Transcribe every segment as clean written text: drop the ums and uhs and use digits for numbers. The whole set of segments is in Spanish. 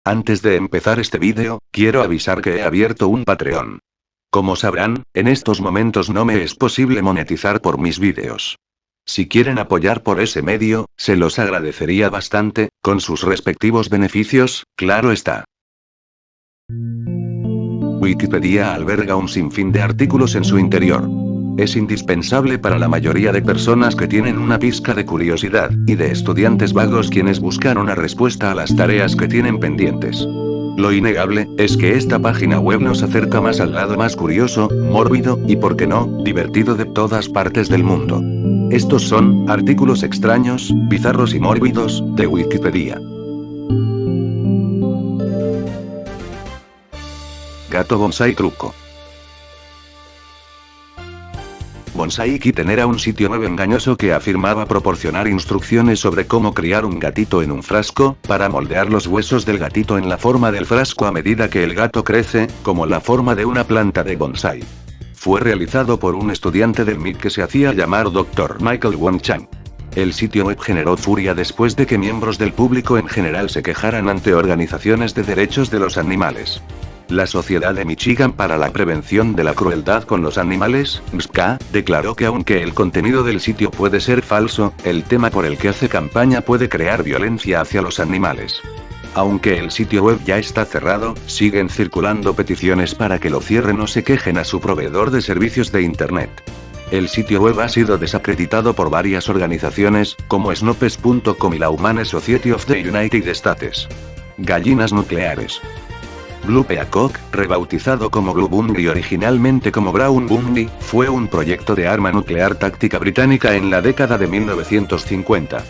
Antes de empezar este vídeo, quiero avisar que he abierto un Patreon. Como sabrán, en estos momentos no me es posible monetizar por mis vídeos. Si quieren apoyar por ese medio, se los agradecería bastante, con sus respectivos beneficios, claro está. Wikipedia alberga un sinfín de artículos en su interior. Es indispensable para la mayoría de personas que tienen una pizca de curiosidad, y de estudiantes vagos quienes buscan una respuesta a las tareas que tienen pendientes. Lo innegable, es que esta página web nos acerca más al lado más curioso, mórbido, y por qué no, divertido de todas partes del mundo. Estos son, artículos extraños, bizarros y mórbidos, de Wikipedia. Gato bonsai truco. Bonsai Kitten era un sitio web engañoso que afirmaba proporcionar instrucciones sobre cómo criar un gatito en un frasco, para moldear los huesos del gatito en la forma del frasco a medida que el gato crece, como la forma de una planta de bonsai. Fue realizado por un estudiante del MIT que se hacía llamar Dr. Michael Wong Chang. El sitio web generó furia después de que miembros del público en general se quejaran ante organizaciones de derechos de los animales. La Sociedad de Michigan para la Prevención de la Crueldad con los Animales, SCA, declaró que aunque el contenido del sitio puede ser falso, el tema por el que hace campaña puede crear violencia hacia los animales. Aunque el sitio web ya está cerrado, siguen circulando peticiones para que lo cierren o se quejen a su proveedor de servicios de Internet. El sitio web ha sido desacreditado por varias organizaciones, como Snopes.com y la Humane Society of the United States. Gallinas nucleares. Blue Peacock, rebautizado como Blue Bunny y originalmente como Brown Bunny, fue un proyecto de arma nuclear táctica británica en la década de 1950.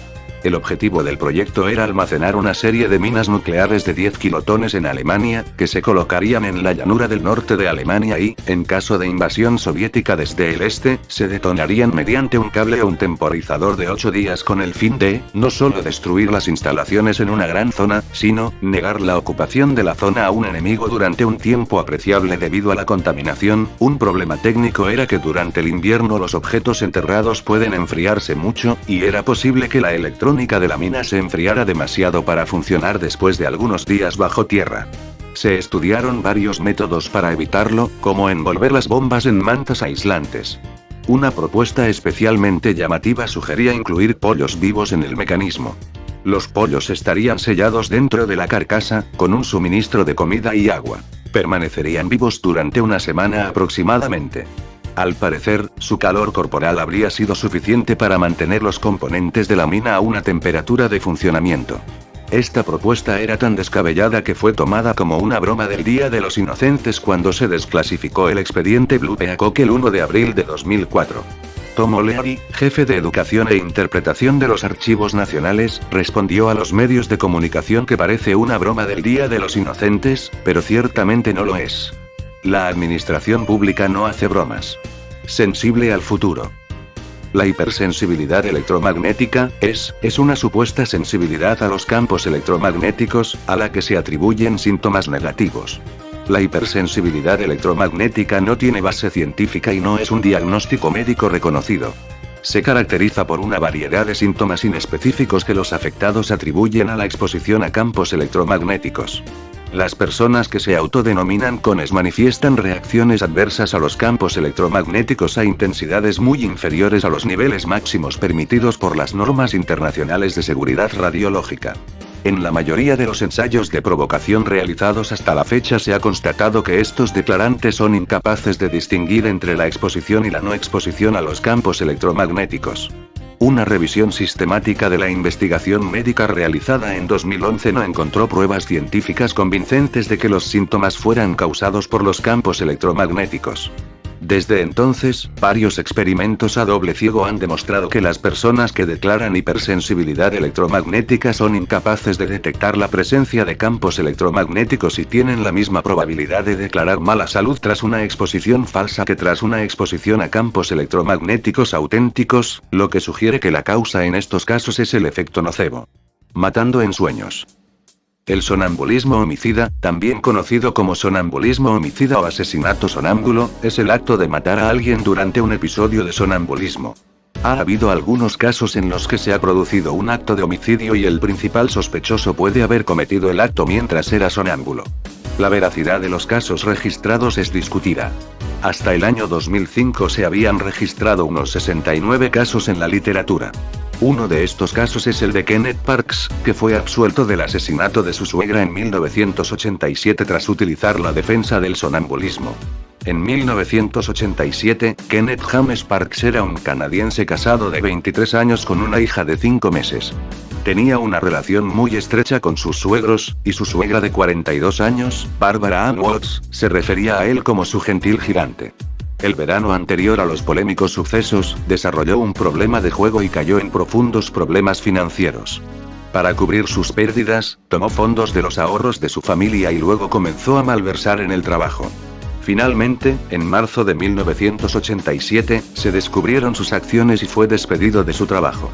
El objetivo del proyecto era almacenar una serie de minas nucleares de 10 kilotones en Alemania, que se colocarían en la llanura del norte de Alemania y, en caso de invasión soviética desde el este, se detonarían mediante un cable o un temporizador de 8 días con el fin de, no solo destruir las instalaciones en una gran zona, sino, negar la ocupación de la zona a un enemigo durante un tiempo apreciable debido a la contaminación. Un problema técnico era que durante el invierno los objetos enterrados pueden enfriarse mucho, y era posible que la electrónica de la mina se enfriara demasiado para funcionar después de algunos días bajo tierra. Se estudiaron varios métodos para evitarlo, como envolver las bombas en mantas aislantes. Una propuesta especialmente llamativa sugería incluir pollos vivos en el mecanismo. Los pollos estarían sellados dentro de la carcasa, con un suministro de comida y agua. Permanecerían vivos durante una semana aproximadamente. Al parecer, su calor corporal habría sido suficiente para mantener los componentes de la mina a una temperatura de funcionamiento. Esta propuesta era tan descabellada que fue tomada como una broma del Día de los Inocentes cuando se desclasificó el expediente Blue Peacock el 1 de abril de 2004. Tom O'Leary, jefe de Educación e Interpretación de los Archivos Nacionales, respondió a los medios de comunicación que parece una broma del Día de los Inocentes, pero ciertamente no lo es. La administración pública no hace bromas. Sensible al futuro. La hipersensibilidad electromagnética es una supuesta sensibilidad a los campos electromagnéticos, a la que se atribuyen síntomas negativos. La hipersensibilidad electromagnética no tiene base científica y no es un diagnóstico médico reconocido. Se caracteriza por una variedad de síntomas inespecíficos que los afectados atribuyen a la exposición a campos electromagnéticos. Las personas que se autodenominan cones manifiestan reacciones adversas a los campos electromagnéticos a intensidades muy inferiores a los niveles máximos permitidos por las normas internacionales de seguridad radiológica. En la mayoría de los ensayos de provocación realizados hasta la fecha se ha constatado que estos declarantes son incapaces de distinguir entre la exposición y la no exposición a los campos electromagnéticos. Una revisión sistemática de la investigación médica realizada en 2011 no encontró pruebas científicas convincentes de que los síntomas fueran causados por los campos electromagnéticos. Desde entonces, varios experimentos a doble ciego han demostrado que las personas que declaran hipersensibilidad electromagnética son incapaces de detectar la presencia de campos electromagnéticos y tienen la misma probabilidad de declarar mala salud tras una exposición falsa que tras una exposición a campos electromagnéticos auténticos, lo que sugiere que la causa en estos casos es el efecto nocebo. Matando en sueños. El sonambulismo homicida, también conocido como sonambulismo homicida o asesinato sonámbulo, es el acto de matar a alguien durante un episodio de sonambulismo. Ha habido algunos casos en los que se ha producido un acto de homicidio y el principal sospechoso puede haber cometido el acto mientras era sonámbulo. La veracidad de los casos registrados es discutida. Hasta el año 2005 se habían registrado unos 69 casos en la literatura. Uno de estos casos es el de Kenneth Parks, que fue absuelto del asesinato de su suegra en 1987 tras utilizar la defensa del sonambulismo. En 1987, Kenneth James Parks era un canadiense casado de 23 años con una hija de 5 meses. Tenía una relación muy estrecha con sus suegros, y su suegra de 42 años, Barbara Ann Watts, se refería a él como su gentil gigante. El verano anterior a los polémicos sucesos, desarrolló un problema de juego y cayó en profundos problemas financieros. Para cubrir sus pérdidas, tomó fondos de los ahorros de su familia y luego comenzó a malversar en el trabajo. Finalmente, en marzo de 1987, se descubrieron sus acciones y fue despedido de su trabajo.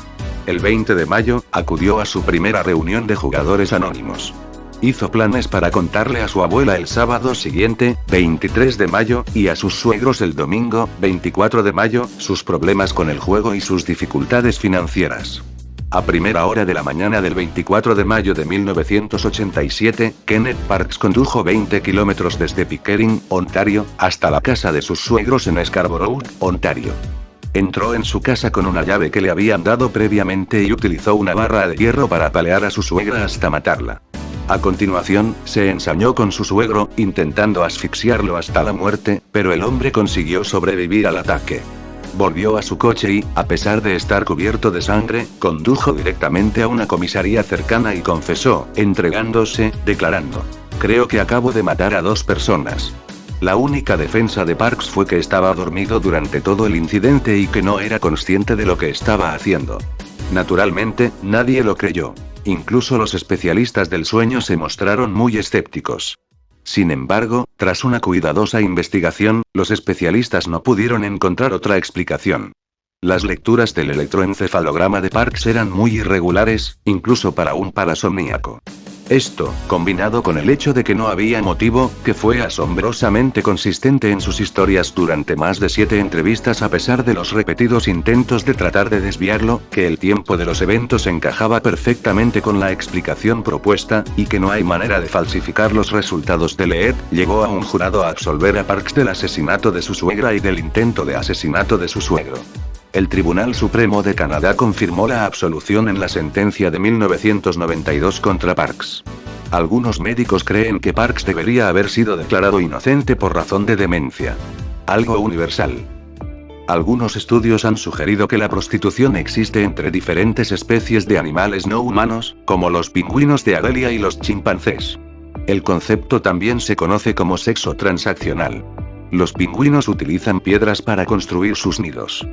El 20 de mayo, acudió a su primera reunión de jugadores anónimos. Hizo planes para contarle a su abuela el sábado siguiente, 23 de mayo, y a sus suegros el domingo, 24 de mayo, sus problemas con el juego y sus dificultades financieras. A primera hora de la mañana del 24 de mayo de 1987, Kenneth Parks condujo 20 kilómetros desde Pickering, Ontario, hasta la casa de sus suegros en Scarborough, Ontario. Entró en su casa con una llave que le habían dado previamente y utilizó una barra de hierro para apalear a su suegra hasta matarla. A continuación, se ensañó con su suegro, intentando asfixiarlo hasta la muerte, pero el hombre consiguió sobrevivir al ataque. Volvió a su coche y, a pesar de estar cubierto de sangre, condujo directamente a una comisaría cercana y confesó, entregándose, declarando: "Creo que acabo de matar a 2 personas". La única defensa de Parks fue que estaba dormido durante todo el incidente y que no era consciente de lo que estaba haciendo. Naturalmente, nadie lo creyó. Incluso los especialistas del sueño se mostraron muy escépticos. Sin embargo, tras una cuidadosa investigación, los especialistas no pudieron encontrar otra explicación. Las lecturas del electroencefalograma de Parks eran muy irregulares, incluso para un parasomníaco. Esto, combinado con el hecho de que no había motivo, que fue asombrosamente consistente en sus historias durante más de 7 entrevistas a pesar de los repetidos intentos de tratar de desviarlo, que el tiempo de los eventos encajaba perfectamente con la explicación propuesta, y que no hay manera de falsificar los resultados del EEG, llevó a un jurado a absolver a Parks del asesinato de su suegra y del intento de asesinato de su suegro. El Tribunal Supremo de Canadá confirmó la absolución en la sentencia de 1992 contra Parks. Algunos médicos creen que Parks debería haber sido declarado inocente por razón de demencia. Algo universal. Algunos estudios han sugerido que la prostitución existe entre diferentes especies de animales no humanos, como los pingüinos de Argelia y los chimpancés. El concepto también se conoce como sexo transaccional. Los pingüinos utilizan piedras para construir sus nidos.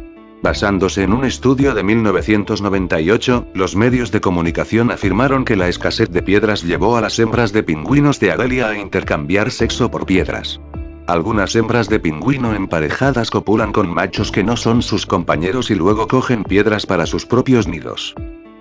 Basándose en un estudio de 1998, los medios de comunicación afirmaron que la escasez de piedras llevó a las hembras de pingüinos de Argelia a intercambiar sexo por piedras. Algunas hembras de pingüino emparejadas copulan con machos que no son sus compañeros y luego cogen piedras para sus propios nidos.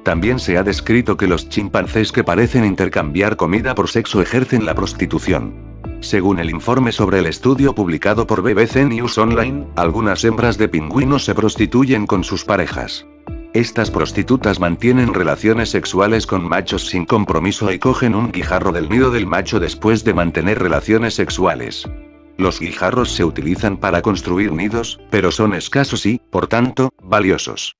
También se ha descrito que los chimpancés que parecen intercambiar comida por sexo ejercen la prostitución. Según el informe sobre el estudio publicado por BBC News Online, algunas hembras de pingüinos se prostituyen con sus parejas. Estas prostitutas mantienen relaciones sexuales con machos sin compromiso y cogen un guijarro del nido del macho después de mantener relaciones sexuales. Los guijarros se utilizan para construir nidos, pero son escasos y, por tanto, valiosos.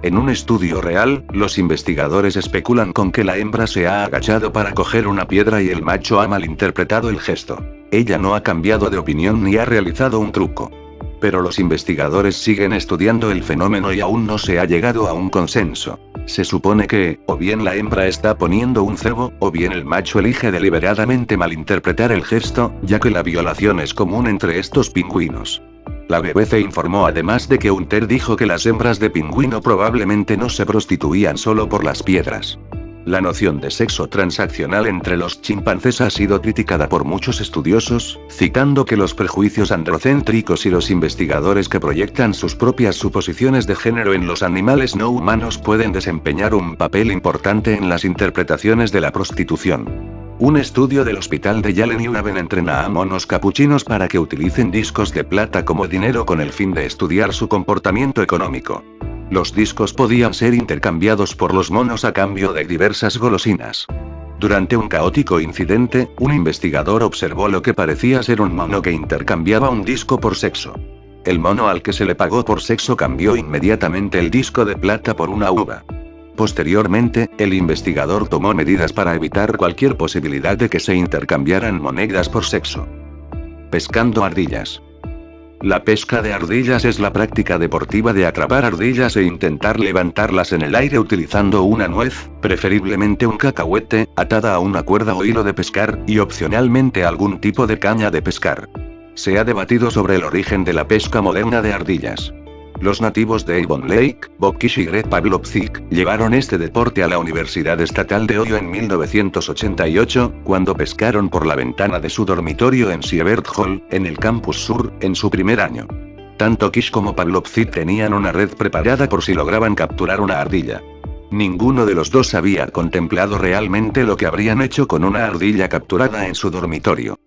En un estudio real, los investigadores especulan con que la hembra se ha agachado para coger una piedra y el macho ha malinterpretado el gesto. Ella no ha cambiado de opinión ni ha realizado un truco. Pero los investigadores siguen estudiando el fenómeno y aún no se ha llegado a un consenso. Se supone que, o bien la hembra está poniendo un cebo, o bien el macho elige deliberadamente malinterpretar el gesto, ya que la violación es común entre estos pingüinos. La BBC informó además de que Hunter dijo que las hembras de pingüino probablemente no se prostituían solo por las piedras. La noción de sexo transaccional entre los chimpancés ha sido criticada por muchos estudiosos, citando que los prejuicios androcéntricos y los investigadores que proyectan sus propias suposiciones de género en los animales no humanos pueden desempeñar un papel importante en las interpretaciones de la prostitución. Un estudio del hospital de Yale New Haven entrena a monos capuchinos para que utilicen discos de plata como dinero con el fin de estudiar su comportamiento económico. Los discos podían ser intercambiados por los monos a cambio de diversas golosinas. Durante un caótico incidente, un investigador observó lo que parecía ser un mono que intercambiaba un disco por sexo. El mono al que se le pagó por sexo cambió inmediatamente el disco de plata por una uva. Posteriormente, el investigador tomó medidas para evitar cualquier posibilidad de que se intercambiaran monedas por sexo. Pescando ardillas. La pesca de ardillas es la práctica deportiva de atrapar ardillas e intentar levantarlas en el aire utilizando una nuez, preferiblemente un cacahuete, atada a una cuerda o hilo de pescar, y opcionalmente algún tipo de caña de pescar. Se ha debatido sobre el origen de la pesca moderna de ardillas. Los nativos de Avon Lake, Bob Kish y Greg Pavlovsky, llevaron este deporte a la Universidad Estatal de Ohio en 1988, cuando pescaron por la ventana de su dormitorio en Siebert Hall, en el campus sur, en su primer año. Tanto Kish como Pavlovsky tenían una red preparada por si lograban capturar una ardilla. Ninguno de los dos había contemplado realmente lo que habrían hecho con una ardilla capturada en su dormitorio.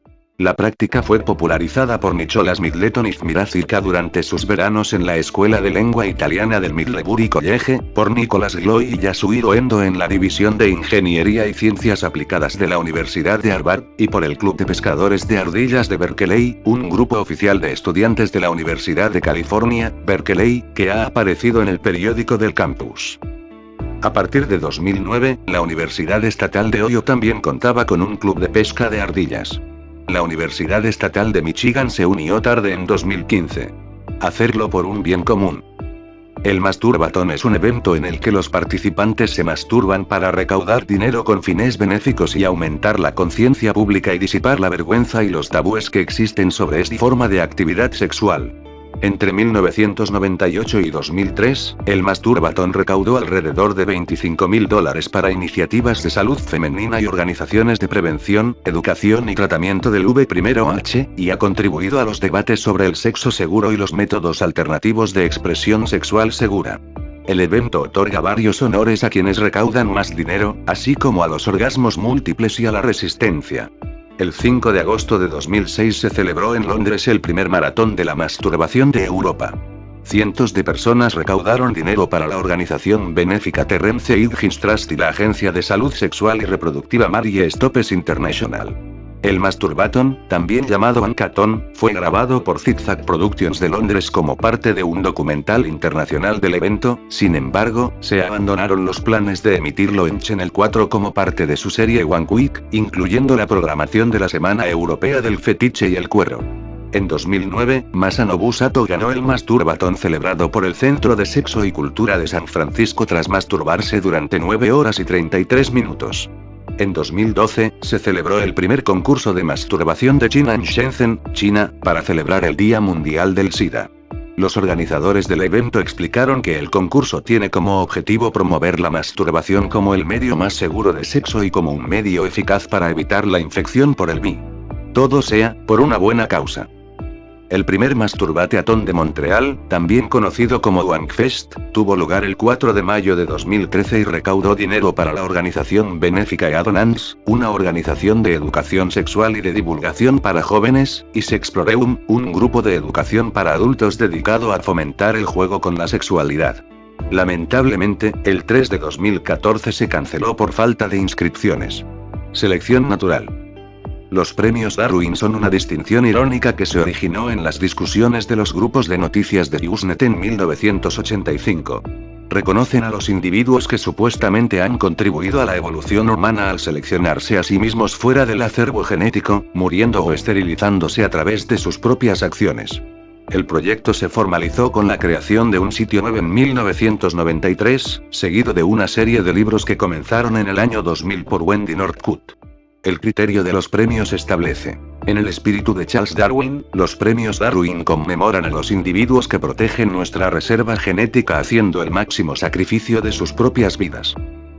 La práctica fue popularizada por Nicholas Middleton y Zmirazica durante sus veranos en la Escuela de Lengua Italiana del Middlebury College, por Nicholas Gloy y Yasuhiro Endo en la División de Ingeniería y Ciencias Aplicadas de la Universidad de Harvard, y por el Club de Pescadores de Ardillas de Berkeley, un grupo oficial de estudiantes de la Universidad de California, Berkeley, que ha aparecido en el periódico del campus. A partir de 2009, la Universidad Estatal de Ohio también contaba con un club de pesca de ardillas. La Universidad Estatal de Michigan se unió tarde en 2015. Hacerlo por un bien común. El Masturbathon es un evento en el que los participantes se masturban para recaudar dinero con fines benéficos y aumentar la conciencia pública y disipar la vergüenza y los tabúes que existen sobre esta forma de actividad sexual. Entre 1998 y 2003, el Masturbathon recaudó alrededor de $25.000 para iniciativas de salud femenina y organizaciones de prevención, educación y tratamiento del VIH, y ha contribuido a los debates sobre el sexo seguro y los métodos alternativos de expresión sexual segura. El evento otorga varios honores a quienes recaudan más dinero, así como a los orgasmos múltiples y a la resistencia. El 5 de agosto de 2006 se celebró en Londres el primer maratón de la masturbación de Europa. Cientos de personas recaudaron dinero para la organización benéfica Terence Higgins Trust y la agencia de salud sexual y reproductiva Mary Stopes International. El Masturbathon, también llamado Mankathon, fue grabado por Zigzag Productions de Londres como parte de un documental internacional del evento. Sin embargo, se abandonaron los planes de emitirlo en Channel 4 como parte de su serie One Week, incluyendo la programación de la Semana Europea del Fetiche y el Cuero. En 2009, Masanobu Sato ganó el Masturbathon celebrado por el Centro de Sexo y Cultura de San Francisco tras masturbarse durante 9 horas y 33 minutos. En 2012, se celebró el primer concurso de masturbación de China en Shenzhen, China, para celebrar el Día Mundial del SIDA. Los organizadores del evento explicaron que el concurso tiene como objetivo promover la masturbación como el medio más seguro de sexo y como un medio eficaz para evitar la infección por el VIH. Todo sea, por una buena causa. El primer Masturbateathon de Montreal, también conocido como Wankfest, tuvo lugar el 4 de mayo de 2013 y recaudó dinero para la organización benéfica Eadonance, una organización de educación sexual y de divulgación para jóvenes, y Sexploreum, un grupo de educación para adultos dedicado a fomentar el juego con la sexualidad. Lamentablemente, el 3 de 2014 se canceló por falta de inscripciones. Selección natural. Los premios Darwin son una distinción irónica que se originó en las discusiones de los grupos de noticias de Usenet en 1985. Reconocen a los individuos que supuestamente han contribuido a la evolución humana al seleccionarse a sí mismos fuera del acervo genético, muriendo o esterilizándose a través de sus propias acciones. El proyecto se formalizó con la creación de un sitio web en 1993, seguido de una serie de libros que comenzaron en el año 2000 por Wendy Northcutt. El criterio de los premios establece: en el espíritu de Charles Darwin, los premios Darwin conmemoran a los individuos que protegen nuestra reserva genética haciendo el máximo sacrificio de sus propias vidas.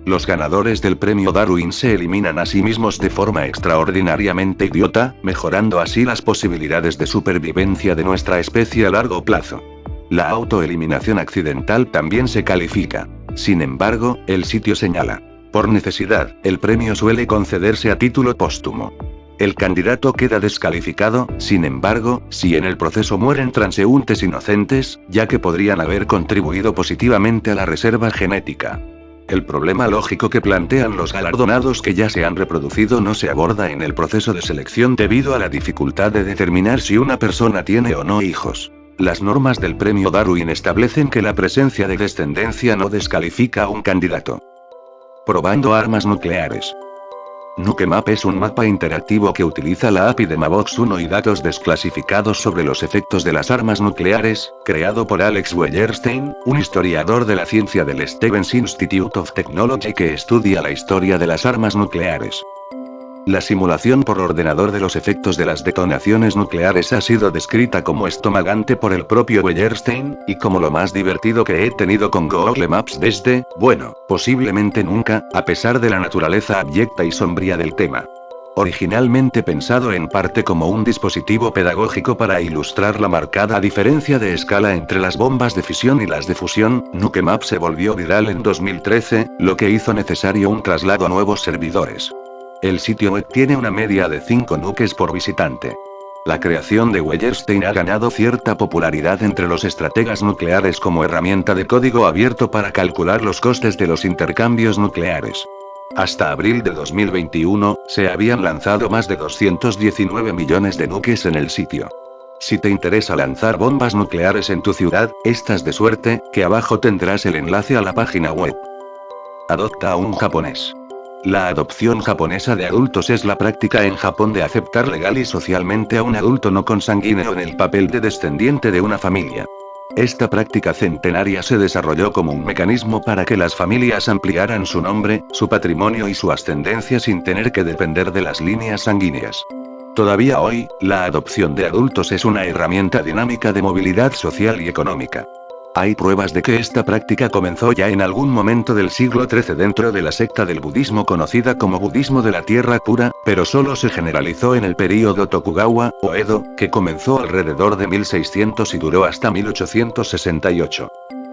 Los ganadores del premio Darwin se eliminan a sí mismos de forma extraordinariamente idiota, mejorando así las posibilidades de supervivencia de nuestra especie a largo plazo. La autoeliminación accidental también se califica. Sin embargo, el sitio señala: por necesidad, el premio suele concederse a título póstumo. El candidato queda descalificado, sin embargo, si en el proceso mueren transeúntes inocentes, ya que podrían haber contribuido positivamente a la reserva genética. El problema lógico que plantean los galardonados que ya se han reproducido no se aborda en el proceso de selección debido a la dificultad de determinar si una persona tiene o no hijos. Las normas del premio Darwin establecen que la presencia de descendencia no descalifica a un candidato. Probando armas nucleares. Nukemap es un mapa interactivo que utiliza la API de Mavox 1 y datos desclasificados sobre los efectos de las armas nucleares, creado por Alex Wellerstein, un historiador de la ciencia del Stevens Institute of Technology que estudia la historia de las armas nucleares. La simulación por ordenador de los efectos de las detonaciones nucleares ha sido descrita como estomagante por el propio Wellerstein, y como lo más divertido que he tenido con Google Maps desde, bueno, posiblemente nunca, a pesar de la naturaleza abyecta y sombría del tema. Originalmente pensado en parte como un dispositivo pedagógico para ilustrar la marcada diferencia de escala entre las bombas de fisión y las de fusión, Nukemap se volvió viral en 2013, lo que hizo necesario un traslado a nuevos servidores. El sitio web tiene una media de 5 nukes por visitante. La creación de Wellerstein ha ganado cierta popularidad entre los estrategas nucleares como herramienta de código abierto para calcular los costes de los intercambios nucleares. Hasta abril de 2021, se habían lanzado más de 219 millones de nukes en el sitio. Si te interesa lanzar bombas nucleares en tu ciudad, estás de suerte, que abajo tendrás el enlace a la página web. Adopta a un japonés. La adopción japonesa de adultos es la práctica en Japón de aceptar legal y socialmente a un adulto no consanguíneo en el papel de descendiente de una familia. Esta práctica centenaria se desarrolló como un mecanismo para que las familias ampliaran su nombre, su patrimonio y su ascendencia sin tener que depender de las líneas sanguíneas. Todavía hoy, la adopción de adultos es una herramienta dinámica de movilidad social y económica. Hay pruebas de que esta práctica comenzó ya en algún momento del siglo XIII dentro de la secta del budismo conocida como budismo de la tierra pura, pero solo se generalizó en el período Tokugawa, o Edo, que comenzó alrededor de 1600 y duró hasta 1868.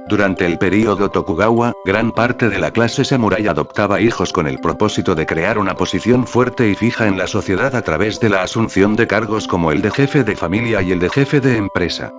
Durante el período Tokugawa, gran parte de la clase samurái adoptaba hijos con el propósito de crear una posición fuerte y fija en la sociedad a través de la asunción de cargos como el de jefe de familia y el de jefe de empresa.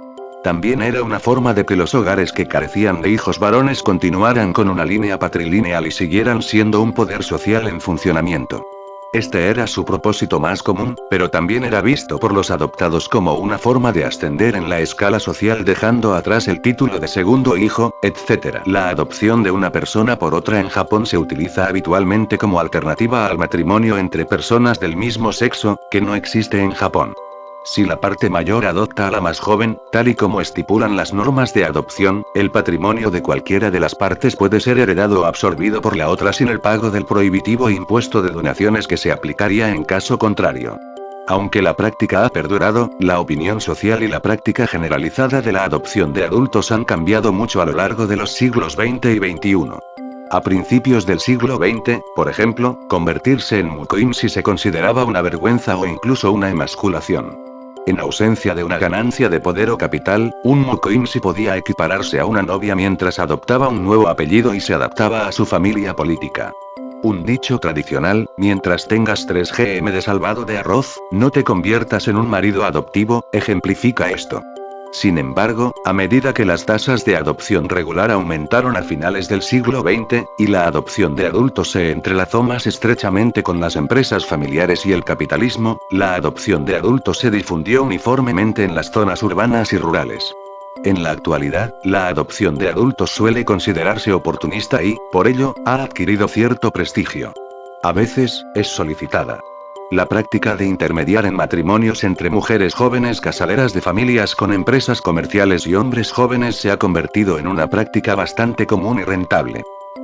También era una forma de que los hogares que carecían de hijos varones continuaran con una línea patrilineal y siguieran siendo un poder social en funcionamiento. Este era su propósito más común, pero también era visto por los adoptados como una forma de ascender en la escala social dejando atrás el título de segundo hijo, etc. La adopción de una persona por otra en Japón se utiliza habitualmente como alternativa al matrimonio entre personas del mismo sexo, que no existe en Japón. Si la parte mayor adopta a la más joven, tal y como estipulan las normas de adopción, el patrimonio de cualquiera de las partes puede ser heredado o absorbido por la otra sin el pago del prohibitivo impuesto de donaciones que se aplicaría en caso contrario. Aunque la práctica ha perdurado, la opinión social y la práctica generalizada de la adopción de adultos han cambiado mucho a lo largo de los siglos XX y XXI. A principios del siglo XX, por ejemplo, convertirse en mukoimshi se consideraba una vergüenza o incluso una emasculación. En ausencia de una ganancia de poder o capital, un mukoimshi podía equipararse a una novia mientras adoptaba un nuevo apellido y se adaptaba a su familia política. Un dicho tradicional, mientras tengas 3 gm de salvado de arroz, no te conviertas en un marido adoptivo, ejemplifica esto. Sin embargo, a medida que las tasas de adopción regular aumentaron a finales del siglo XX, y la adopción de adultos se entrelazó más estrechamente con las empresas familiares y el capitalismo, la adopción de adultos se difundió uniformemente en las zonas urbanas y rurales. En la actualidad, la adopción de adultos suele considerarse oportunista y, por ello, ha adquirido cierto prestigio. A veces, es solicitada. La práctica de intermediar en matrimonios entre mujeres jóvenes casaderas de familias con empresas comerciales y hombres jóvenes se ha convertido en una práctica bastante común y rentable.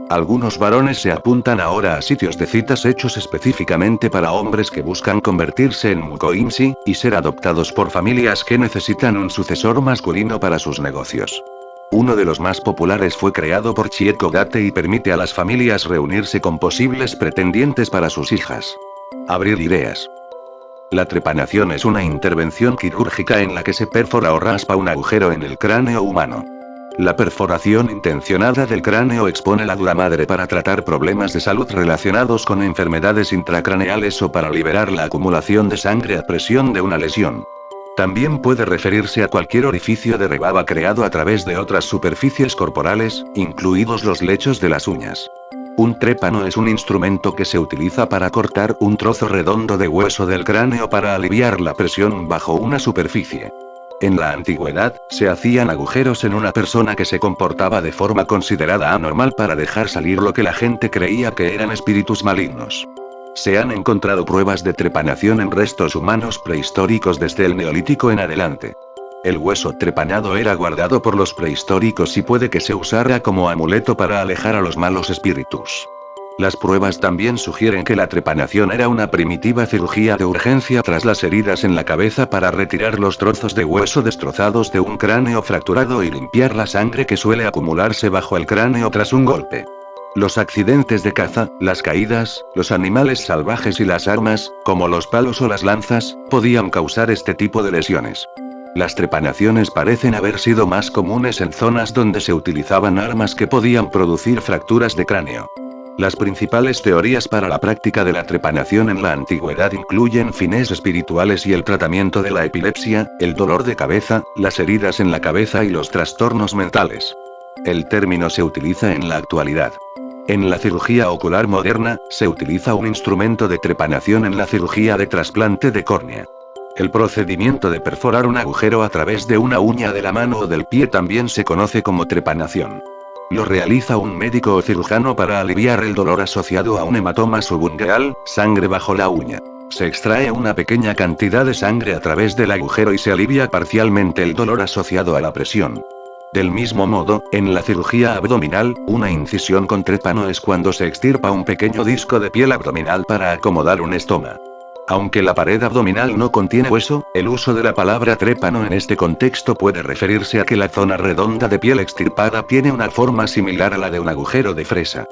Algunos varones se apuntan ahora a sitios de citas hechos específicamente para hombres que buscan convertirse en mukoimshi, y ser adoptados por familias que necesitan un sucesor masculino para sus negocios. Uno de los más populares fue creado por Chieko Date y permite a las familias reunirse con posibles pretendientes para sus hijas. Abrir ideas. La trepanación es una intervención quirúrgica en la que se perfora o raspa un agujero en el cráneo humano. La perforación intencionada del cráneo expone la dura madre para tratar problemas de salud relacionados con enfermedades intracraneales o para liberar la acumulación de sangre a presión de una lesión. También puede referirse a cualquier orificio de rebaba creado a través de otras superficies corporales, incluidos los lechos de las uñas. Un trépano es un instrumento que se utiliza para cortar un trozo redondo de hueso del cráneo para aliviar la presión bajo una superficie. En la antigüedad, se hacían agujeros en una persona que se comportaba de forma considerada anormal para dejar salir lo que la gente creía que eran espíritus malignos. Se han encontrado pruebas de trepanación en restos humanos prehistóricos desde el Neolítico en adelante. El hueso trepanado era guardado por los prehistóricos y puede que se usara como amuleto para alejar a los malos espíritus. Las pruebas también sugieren que la trepanación era una primitiva cirugía de urgencia tras las heridas en la cabeza para retirar los trozos de hueso destrozados de un cráneo fracturado y limpiar la sangre que suele acumularse bajo el cráneo tras un golpe. Los accidentes de caza, las caídas, los animales salvajes y las armas, como los palos o las lanzas, podían causar este tipo de lesiones. Las trepanaciones parecen haber sido más comunes en zonas donde se utilizaban armas que podían producir fracturas de cráneo. Las principales teorías para la práctica de la trepanación en la antigüedad incluyen fines espirituales y el tratamiento de la epilepsia, el dolor de cabeza, las heridas en la cabeza y los trastornos mentales. El término se utiliza en la actualidad. En la cirugía ocular moderna, se utiliza un instrumento de trepanación en la cirugía de trasplante de córnea. El procedimiento de perforar un agujero a través de una uña de la mano o del pie también se conoce como trepanación. Lo realiza un médico o cirujano para aliviar el dolor asociado a un hematoma subungueal, sangre bajo la uña. Se extrae una pequeña cantidad de sangre a través del agujero y se alivia parcialmente el dolor asociado a la presión. Del mismo modo, en la cirugía abdominal, una incisión con trépano es cuando se extirpa un pequeño disco de piel abdominal para acomodar un estoma. Aunque la pared abdominal no contiene hueso, el uso de la palabra trépano en este contexto puede referirse a que la zona redonda de piel extirpada tiene una forma similar a la de un agujero de fresa.